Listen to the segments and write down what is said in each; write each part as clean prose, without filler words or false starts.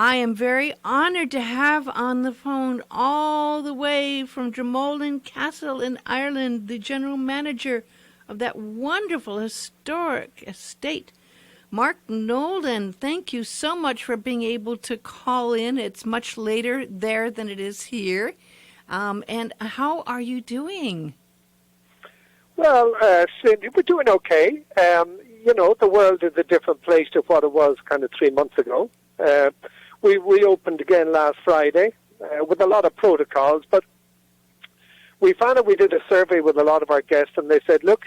I am very honored to have on the phone all the way from Dromoland Castle in Ireland, the general manager of that wonderful historic estate, Mark Nolan. Thank you so much for being able to call in. It's much later there than it is here. And how are you doing? Well, Cindy, we're doing okay. The world is a different place to what it was kind of 3 months ago. We opened again last Friday with a lot of protocols, but we found out we did a survey with a lot of our guests, and they said, look,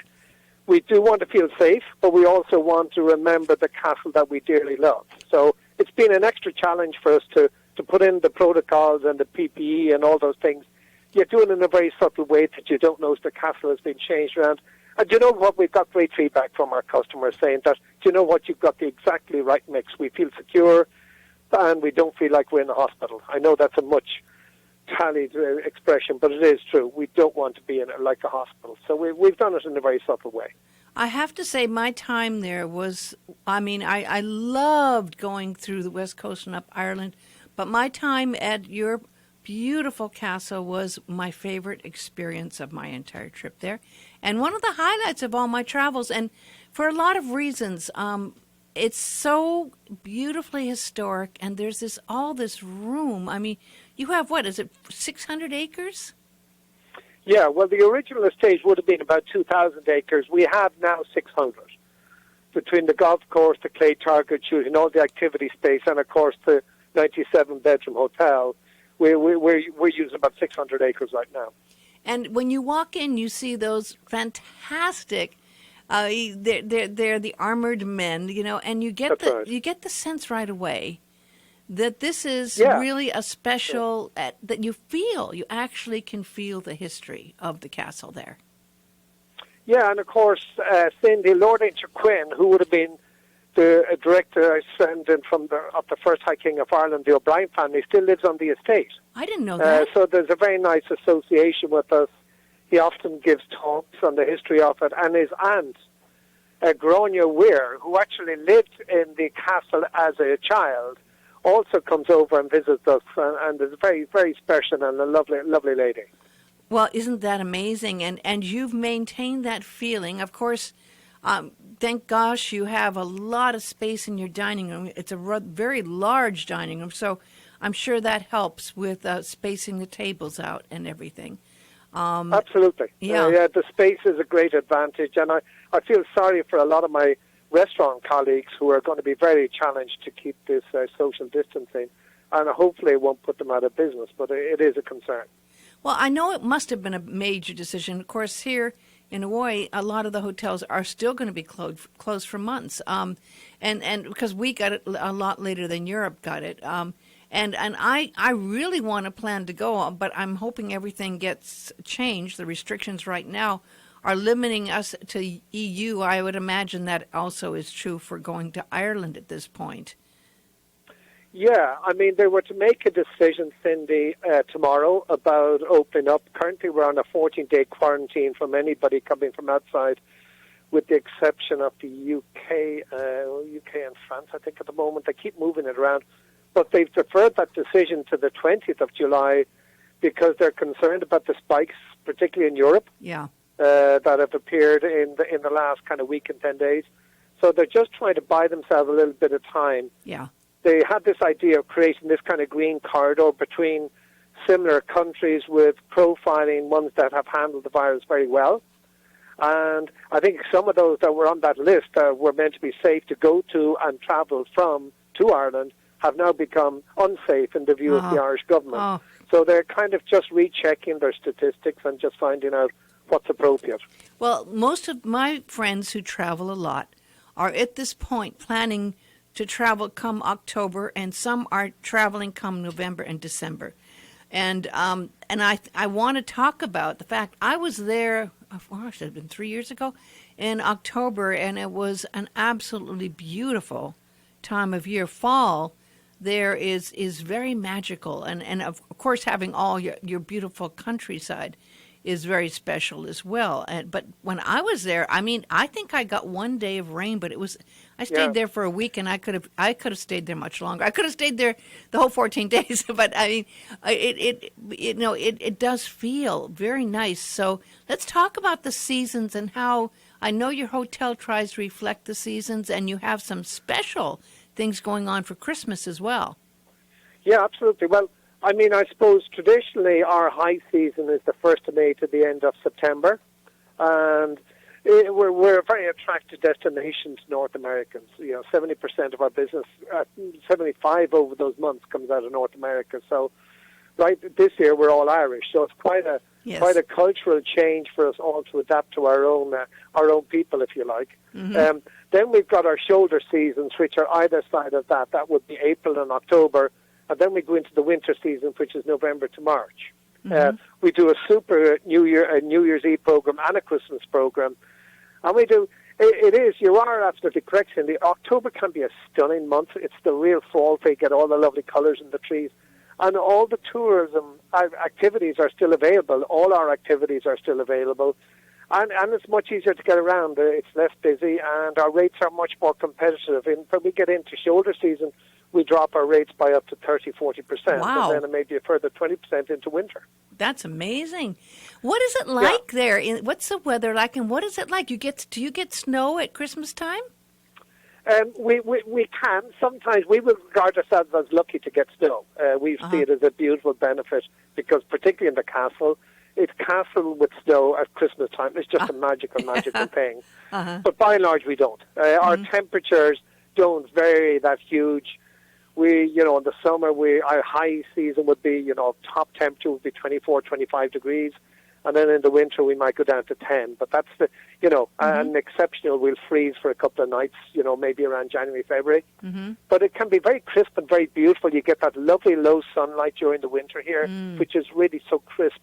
we do want to feel safe, but we also want to remember the castle that we dearly love. So it's been an extra challenge for us to put in the protocols and the PPE and all those things. You're doing it in a very subtle way that you don't notice the castle has been changed around. And do you know what? We've got great feedback from our customers saying that, do you know what? You've got the exactly right mix. We feel secure, and we don't feel like we're in a hospital. I know that's a much tallied expression, but it is true. We don't want to be in it like a hospital. So we've done it in a very subtle way. I have to say my time there was, I loved going through the West Coast and up Ireland, but my time at your beautiful castle was my favorite experience of my entire trip there, and one of the highlights of all my travels, and for a lot of reasons. It's so beautifully historic, and there's all this room. I mean, you have, what is it, 600 acres? Yeah, well, the original estate would have been about 2,000 acres. We have now 600. Between the golf course, the clay target shooting, all the activity space, and, of course, the 97-bedroom hotel, we're using about 600 acres right now. And when you walk in, you see those fantastic, they're the armored men, and you get you get the sense right away that this is really a special, that you actually can feel the history of the castle there. Yeah, and of course, Cindy, Lord Inchiquin, who would have been the director ascendant of the first High King of Ireland, the O'Brien family, still lives on the estate. I didn't know that. So there's a very nice association with us. He often gives talks on the history of it, and his aunt, Gronia Weir, who actually lived in the castle as a child, also comes over and visits us, and is very, very special and a lovely lady. Well, isn't that amazing? And you've maintained that feeling. Of course, thank gosh you have a lot of space in your dining room. It's a very large dining room, so I'm sure that helps with spacing the tables out and everything. Absolutely. Yeah. The space is a great advantage, and I feel sorry for a lot of my restaurant colleagues who are going to be very challenged to keep this social distancing, and hopefully it won't put them out of business, but it is a concern. Well, I know it must have been a major decision. Of course, here in Hawaii, a lot of the hotels are still going to be closed for months, and because we got it a lot later than Europe got it. And I really want to plan to go, but I'm hoping everything gets changed. The restrictions right now are limiting us to EU. I would imagine that also is true for going to Ireland at this point. Yeah, I mean, they were to make a decision, Cindy, tomorrow about opening up. Currently, we're on a 14-day quarantine from anybody coming from outside, with the exception of the UK and France, I think, at the moment. They keep moving it around. But they've deferred that decision to the 20th of July because they're concerned about the spikes, particularly in Europe, that have appeared in the last kind of week and 10 days. So they're just trying to buy themselves a little bit of time. Yeah. They had this idea of creating this kind of green corridor between similar countries with profiling ones that have handled the virus very well. And I think some of those that were on that list were meant to be safe to go to and travel from to Ireland have now become unsafe in the view of the Irish government. So they're kind of just rechecking their statistics and just finding out what's appropriate. Well, most of my friends who travel a lot are at this point planning to travel come October, and some are traveling come November and December. And I want to talk about the fact I was there, it had been 3 years ago, in October, and it was an absolutely beautiful time of year. Fall there is very magical, and of course having all your beautiful countryside is very special as well. But when I was there, I mean, I think I got 1 day of rain, but I stayed there for a week, and I could have stayed there much longer. I could have stayed there the whole 14 days, but I mean, it does feel very nice. So let's talk about the seasons and how I know your hotel tries to reflect the seasons, and you have some special things going on for Christmas as well. Yeah, absolutely. Well, I mean, I suppose traditionally our high season is the 1st of May to the end of September, and we're a very attractive destination to North Americans. 70% of our business, 75 over those months comes out of North America. So, right this year we're all Irish, so it's quite a cultural change for us all to adapt to our own people, if you like. Mm-hmm. Then we've got our shoulder seasons, which are either side of that. That would be April and October, and then we go into the winter season, which is November to March. Mm-hmm. We do a super New Year's Eve program and a Christmas program. And we do, you are absolutely correct, Cindy. October can be a stunning month. It's the real fall. They get all the lovely colours in the trees. And all the tourism activities are still available. All our activities are still available. And it's much easier to get around. It's less busy, and our rates are much more competitive. And when we get into shoulder season, we drop our rates by up to 30-40%. Wow. And then maybe a further 20% into winter. That's amazing. What is it like there? What's the weather like, and what is it like? Do you get snow at Christmas time? We can. Sometimes we will regard ourselves as lucky to get snow. We see it as a beautiful benefit because, particularly in the castle, it's castle with snow at Christmas time. It's just a magical thing. But by and large, we don't. Our temperatures don't vary that huge. We, in the summer, our high season would be, top temperature would be 24, 25 degrees. And then in the winter, we might go down to 10. But that's an exceptional, we'll freeze for a couple of nights, maybe around January, February. Mm-hmm. But it can be very crisp and very beautiful. You get that lovely low sunlight during the winter here, which is really so crisp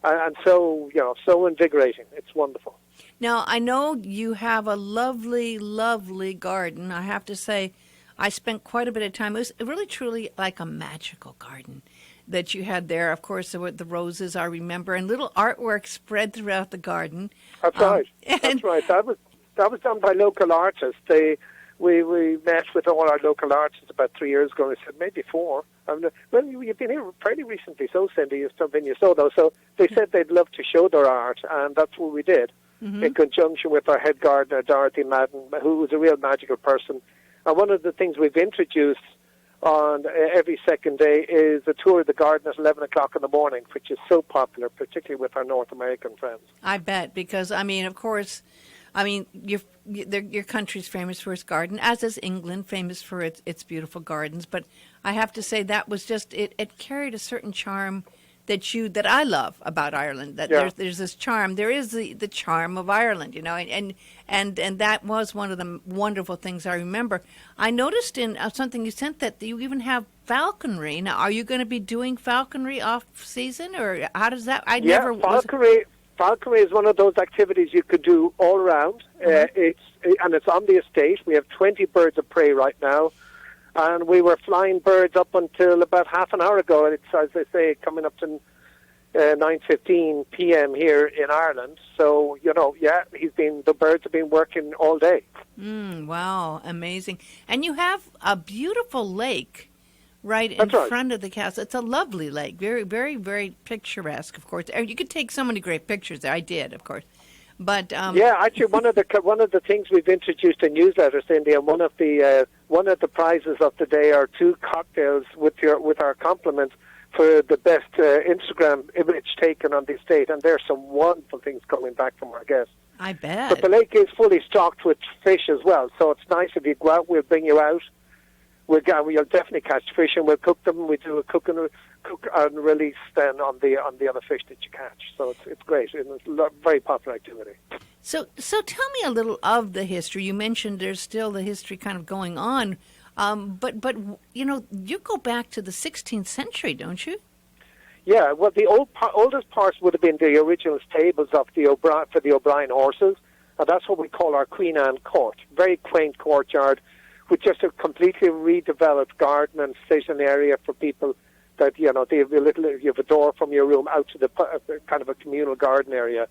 and so, so invigorating. It's wonderful. Now, I know you have a lovely, lovely garden. I have to say, I spent quite a bit of time. It was really, truly like a magical garden that you had there. Of course, there were the roses, I remember, and little artwork spread throughout the garden. That's right. That's right. That was done by local artists. We met with all our local artists about 3 years ago. I said maybe 4. You've been here fairly recently, so Cindy, you've been here so though. So they said they'd love to show their art, and that's what we did in conjunction with our head gardener Dorothy Madden, who was a real magical person. And one of the things we've introduced on every second day is a tour of the garden at 11 o'clock in the morning, which is so popular, particularly with our North American friends. I bet, because, of course, your country's famous for its garden, as is England, famous for its beautiful gardens. But I have to say that was just, it carried a certain charm that I love about Ireland. That there's this charm. There is the charm of Ireland, and that was one of the wonderful things I remember. I noticed in something you sent that you even have falconry. Now, are you going to be doing falconry off season, or how does that? Falconry is one of those activities you could do all around. It's on the estate. We have 20 birds of prey right now. And we were flying birds up until about half an hour ago. It's, as they say, coming up to 9:15 p.m. here in Ireland. So, the birds have been working all day. Wow, amazing. And you have a beautiful lake right in front of the castle. It's a lovely lake, very, very, very picturesque, of course. You could take so many great pictures there. I did, of course. But actually, one of the things we've introduced in newsletters, Cindy, and one of the prizes of the day are 2 cocktails with our compliments for the best Instagram image taken on the estate, and there's some wonderful things coming back from our guests. I bet. But the lake is fully stocked with fish as well, so it's nice if you go out. We'll bring you out. We'll definitely catch fish, and we'll cook them. We do a cook and release then on the other fish that you catch. So it's great, and it's a very popular activity. So tell me a little of the history. You mentioned there's still the history kind of going on, but you go back to the 16th century, don't you? Yeah. Well, the oldest parts would have been the original stables of for the O'Brien horses, and that's what we call our Queen Anne Court. Very quaint courtyard, with just a completely redeveloped garden and sitting area for people that, they have you have a door from your room out to the kind of a communal garden area.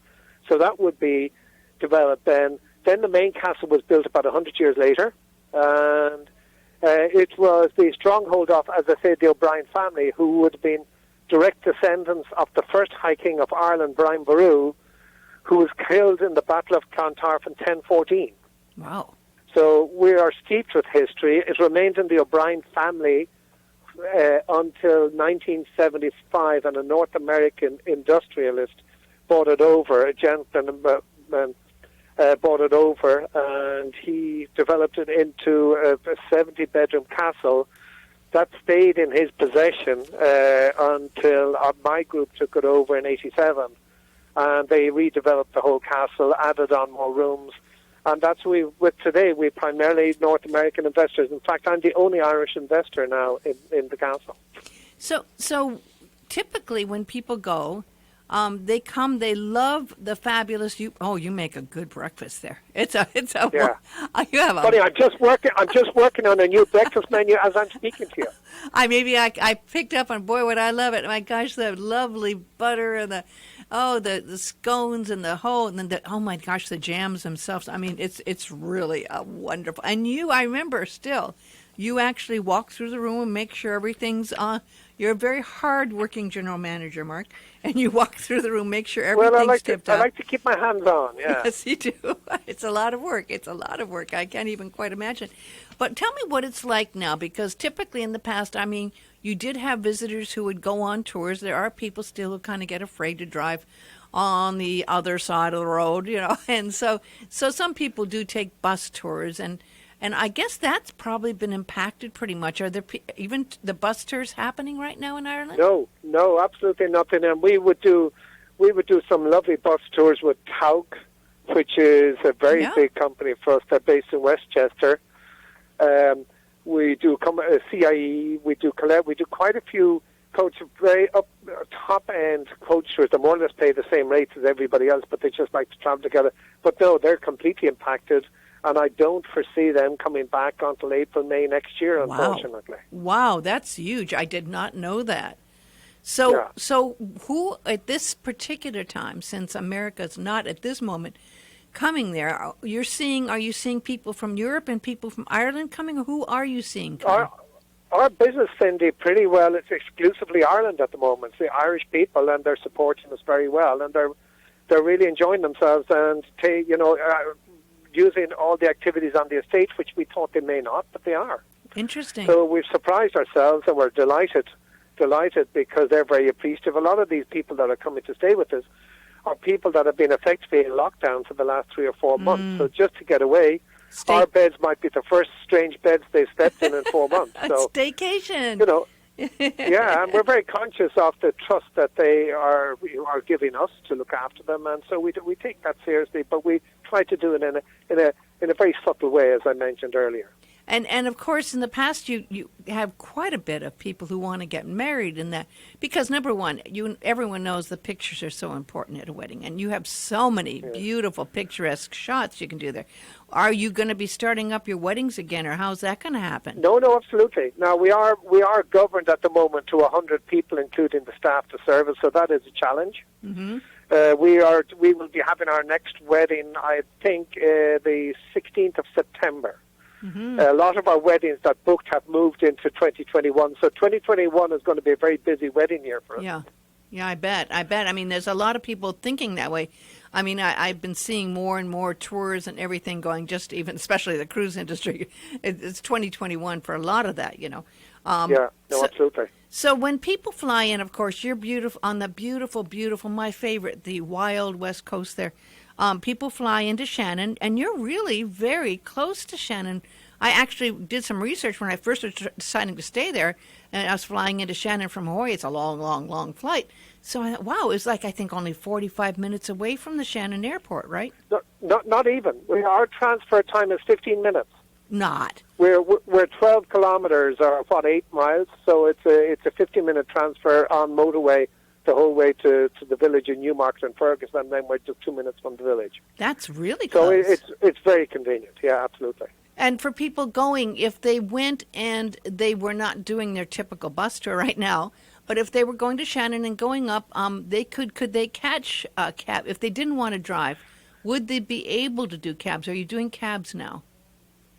So that would be developed then. Then the main castle was built about 100 years later, And it was the stronghold of, as I said, the O'Brien family, who would have been direct descendants of the first High King of Ireland, Brian Boru, who was killed in the Battle of Clontarf in 1014. Wow. So we are steeped with history. It remained in the O'Brien family until 1975, and a North American industrialist bought it over. A gentleman bought it over, and he developed it into a 70-bedroom castle that stayed in his possession until my group took it over in '87, and they redeveloped the whole castle, added on more rooms, and that's with today. We're primarily North American investors. In fact, I'm the only Irish investor now in the castle. So typically when people go, they come. They love the fabulous. You make a good breakfast there. Yeah. You have a. Funny, I'm just working on a new breakfast menu as I'm speaking to you. I picked up on, boy, what I love it. My gosh, the lovely butter and the scones and then oh my gosh, the jams themselves. I mean, it's really a wonderful. And I remember still, you actually walk through the room and make sure everything's on. You're a very hard-working general manager, Mark, and you walk through the room, make sure everything's tipped up. I like to keep my hands on, yeah. Yes, you do. It's a lot of work. I can't even quite imagine. But tell me what it's like now, because typically in the past, I mean, you did have visitors who would go on tours. There are people still who kind of get afraid to drive on the other side of the road, and so some people do take bus tours, and I guess that's probably been impacted pretty much. Are there even the bus tours happening right now in Ireland? No, absolutely nothing. And we would do some lovely bus tours with Tauk, which is a very big company for us. They're based in Westchester. We do CIE. We do Colette. We do quite a few very top end coach tours. They more or less pay the same rates as everybody else, but they just like to travel together. But no, they're completely impacted. And I don't foresee them coming back until April, May next year, unfortunately. Wow, that's huge. I did not know that. So who, at this particular time, since America's not at this moment coming there, are you seeing people from Europe and people from Ireland coming? Who are you seeing coming? Our business, Cindy, pretty well, it's exclusively Ireland at the moment. It's the Irish people, and they're supporting us very well. And they're really enjoying themselves and, using all the activities on the estate, which we thought they may not, but they are. Interesting. So we've surprised ourselves, and we're delighted because they're very appreciative. A lot of these people that are coming to stay with us are people that have been effectively in lockdown for the last 3 or 4 months. So just to get away, our beds might be the first strange beds they've slept in 4 months. So, staycation. Yeah, and we're very conscious of the trust that they are giving us to look after them, and so we take that seriously. But we try to do it in a very subtle way, as I mentioned earlier. And of course, in the past, you have quite a bit of people who want to get married in that, because number one, everyone knows the pictures are so important at a wedding, and you have so many beautiful, picturesque shots you can do there. Are you going to be starting up your weddings again, or how's that going to happen? No, absolutely. Now we are governed at the moment to 100 people, including the staff to service, so that is a challenge. Mm-hmm. We will be having our next wedding, I think, the 16th of September. Mm-hmm. A lot of our weddings that booked have moved into 2021. So 2021 is going to be a very busy wedding year for us. Yeah, I bet. I mean, there's a lot of people thinking that way. I mean, I've been seeing more and more tours and everything going, especially the cruise industry. It's 2021 for a lot of that, Absolutely. So when people fly in, of course, you're beautiful on the beautiful, my favorite, the wild West Coast there. People fly into Shannon, and you're really very close to Shannon. I actually did some research when I first was deciding to stay there, and I was flying into Shannon from Hawaii. It's a long, long, long flight. So I thought, wow, it was like, I think, only 45 minutes away from the Shannon airport, right? No, not even. Our transfer time is 15 minutes. Not. We're 12 kilometers, or 8 miles, so it's a 15-minute transfer on motorway the whole way to the village in Newmarket and Ferguson, and then we're just 2 minutes from the village. That's really close. So it's very convenient, yeah, absolutely. And for people going, if they went and they were not doing their typical bus tour right now, but if they were going to Shannon and going up, could they catch a cab? If they didn't want to drive, would they be able to do cabs? Are you doing cabs now?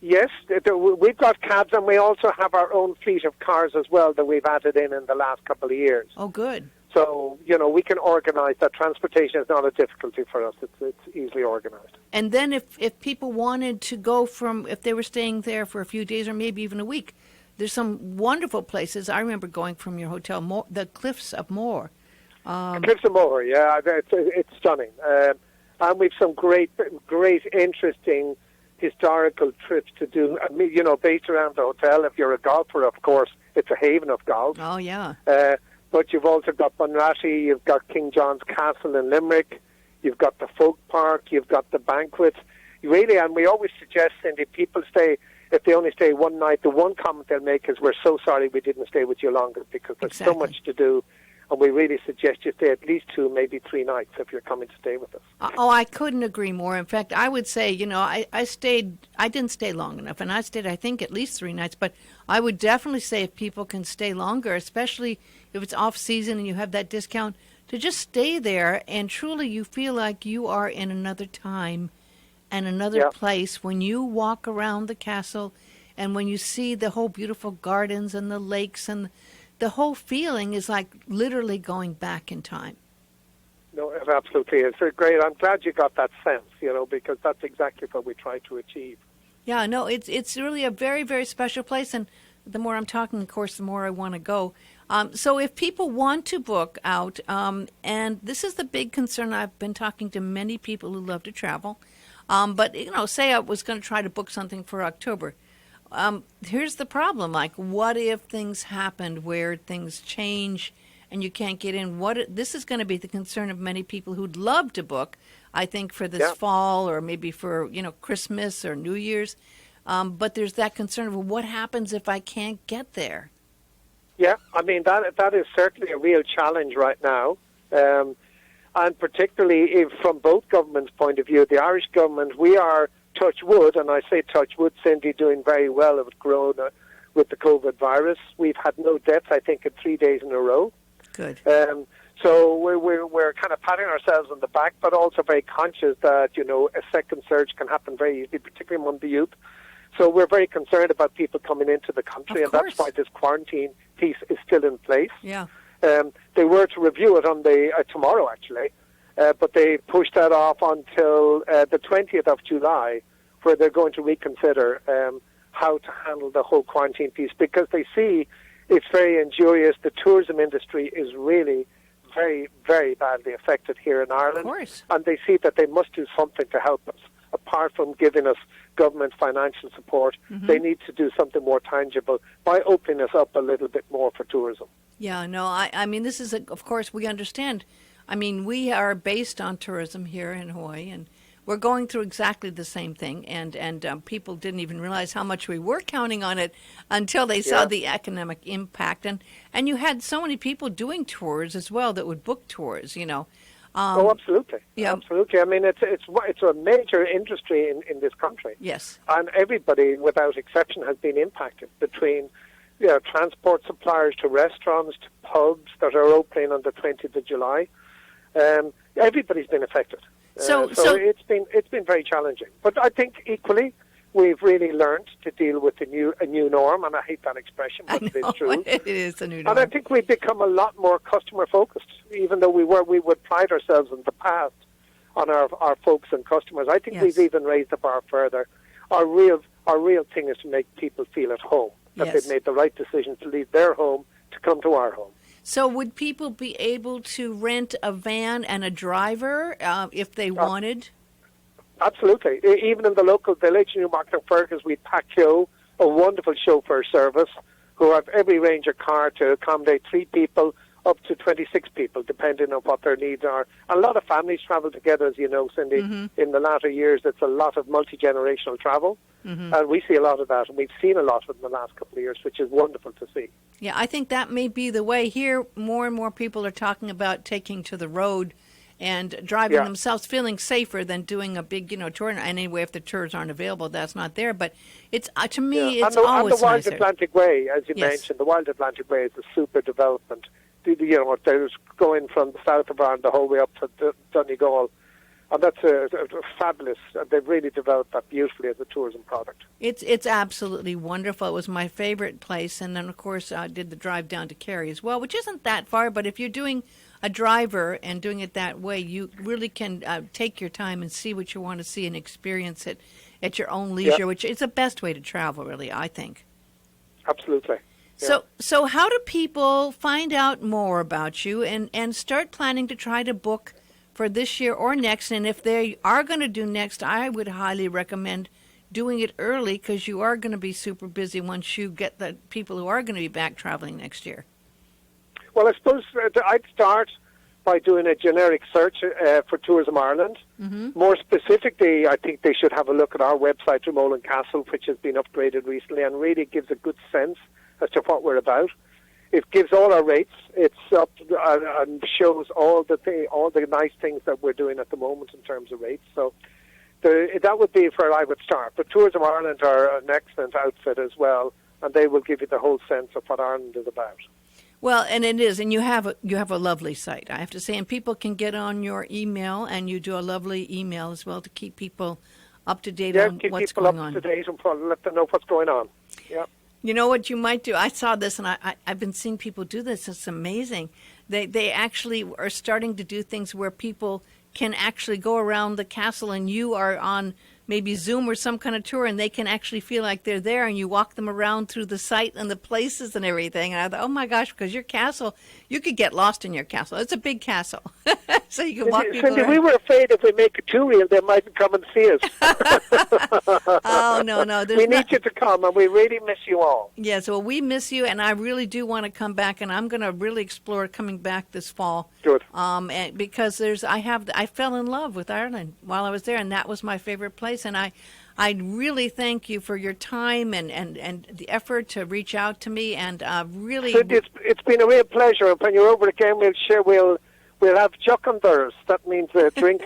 Yes, we've got cabs, and we also have our own fleet of cars as well that we've added in the last couple of years. Oh, good. So, we can organise that. Transportation is not a difficulty for us. It's easily organised. And then if people wanted to go if they were staying there for a few days or maybe even a week, there's some wonderful places. I remember going from your hotel, the Cliffs of Moher. The Cliffs of Moher, yeah, it's stunning. And we've some great, interesting historical trips to do, based around the hotel. If you're a golfer, of course, it's a haven of golf. Oh, yeah. But you've also got Bunratty, you've got King John's Castle in Limerick, you've got the Folk Park, you've got the banquet. Really, and we always suggest, Cindy, people stay, if they only stay one night, the one comment they'll make is, we're so sorry we didn't stay with you longer, because there's so much to do. And we really suggest you stay at least 2, maybe 3 nights if you're coming to stay with us. Oh, I couldn't agree more. In fact, I would say, I didn't stay long enough, and I stayed, I think, at least 3 nights. But I would definitely say if people can stay longer, especially if it's off season and you have that discount, to just stay there, and truly you feel like you are in another time and another place when you walk around the castle and when you see the whole beautiful gardens and the lakes, and the whole feeling is like literally going back in time. No, it absolutely is. It's great. I'm glad you got that sense, because that's exactly what we try to achieve. Yeah, no, it's really a very, very special place, and the more I'm talking, of course, the more I want to go. So if people want to book out, and this is the big concern, I've been talking to many people who love to travel, but, say I was going to try to book something for October. Here's the problem, like, what if things happened where things change and you can't get in? This is going to be the concern of many people who'd love to book, I think, for this fall or maybe for, Christmas or New Year's. But there's that concern of what happens if I can't get there? Yeah, I mean, that is certainly a real challenge right now. And particularly if from both governments' point of view, the Irish government, we are, touch wood, and I say touch wood, Cindy, doing very well with Corona, with the COVID virus. We've had no deaths, I think, in 3 days in a row. Good. So we're kind of patting ourselves on the back, but also very conscious that, a second surge can happen very easily, particularly among the youth. So we're very concerned about people coming into the country, and that's why this quarantine piece is still in place. Yeah. They were to review it on tomorrow, actually, but they pushed that off until the 20th of July, where they're going to reconsider how to handle the whole quarantine piece, because they see it's very injurious. The tourism industry is really very, very badly affected here in Ireland. Of course. And they see that they must do something to help us. Apart from giving us government financial support, they need to do something more tangible by opening us up a little bit more for tourism. Yeah, no, I mean, this is, of course, we understand. I mean, we are based on tourism here in Hawaii, and we're going through exactly the same thing, and people didn't even realize how much we were counting on it until they saw the economic impact. And you had so many people doing tours as well that would book tours, Oh, absolutely. Yeah. Absolutely. I mean, it's a major industry in this country. Yes. And everybody, without exception, has been impacted, between transport suppliers to restaurants to pubs that are opening on the 20th of July. Everybody's been affected. So it's been very challenging. But I think equally we've really learned to deal with a new norm, and I hate that expression, but it is true. It is a new norm. And I think we've become a lot more customer focused, even though we would pride ourselves in the past on our folks and customers. I think we've even raised the bar further. Our real thing is to make people feel at home, that they've made the right decision to leave their home to come to our home. So would people be able to rent a van and a driver if they wanted? Absolutely. Even in the local village, Newmarket and Fergus, we Pacquiao, a wonderful chauffeur service, who have every range of car to accommodate 3 people up to 26 people, depending on what their needs are. And a lot of families travel together, as you know, Cindy. In the latter years, it's a lot of multi-generational travel. And we see a lot of that, and we've seen a lot of it in the last couple of years, which is wonderful to see. Yeah, I think that may be the way. Here, more and more people are talking about taking to the road and driving themselves, feeling safer than doing a big, tour. And anyway, if the tours aren't available, that's not there. But it's to me, it's always and the Wild nicer. Atlantic Way, as you mentioned, the Wild Atlantic Way is a super development. There's going from the south of Ireland the whole way up to Donegal. And that's a fabulous. They've really developed that beautifully as a tourism product. It's absolutely wonderful. It was my favorite place, and then of course I did the drive down to Cary as well, which isn't that far. But if you're doing a driver and doing it that way, you really can take your time and see what you want to see and experience it at your own leisure, which is the best way to travel, really, I think. Absolutely. Yeah. So how do people find out more about you and start planning to try to book for this year or next? And if they are going to do next, I would highly recommend doing it early, because you are going to be super busy once you get the people who are going to be back traveling next year. Well, I suppose I'd start by doing a generic search for Tourism Ireland. Mm-hmm. More specifically, I think they should have a look at our website, Dromoland Castle, which has been upgraded recently and really gives a good sense as to what we're about. It gives all our rates. It's up and shows all the nice things that we're doing at the moment in terms of rates. So that would be where I would start. But Tourism Ireland are an excellent outfit as well, and they will give you the whole sense of what Ireland is about. Well, and it is, and you have a lovely site, I have to say, and people can get on your email, and you do a lovely email as well to keep people up to date on what's going on. Keep people up to date and let them know what's going on. Yeah. You know what you might do? I saw this, and I've been seeing people do this. It's amazing. They actually are starting to do things where people can actually go around the castle, and you are on maybe Zoom or some kind of tour, and they can actually feel like they're there, and you walk them around through the site and the places and everything. And I thought, oh my gosh, because your castle, you could get lost in your castle. It's a big castle. So you can walk people around. We were afraid if we make it too real, they mightn't come and see us. Oh, no. We need you to come, and we really miss you all. Yes, well, we miss you, and I really do want to come back, and I'm going to really explore coming back this fall. Good. And because I fell in love with Ireland while I was there, and that was my favorite place. And I really thank you for your time and the effort to reach out to me, and really. It's been a real pleasure. When you're over again, we'll have chuckenders. That means a drink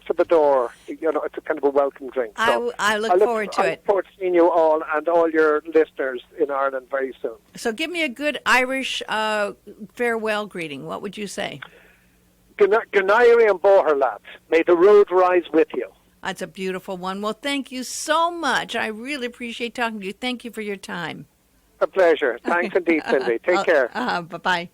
for the door. You know, it's a kind of a welcome drink. So I look forward to it. I look forward to seeing you all and all your listeners in Ireland very soon. So give me a good Irish farewell greeting. What would you say? Gnairi and Boherlat. May the road rise with you. That's a beautiful one. Well, thank you so much. I really appreciate talking to you. Thank you for your time. A pleasure. Thanks indeed, Cindy. Take care. Bye-bye.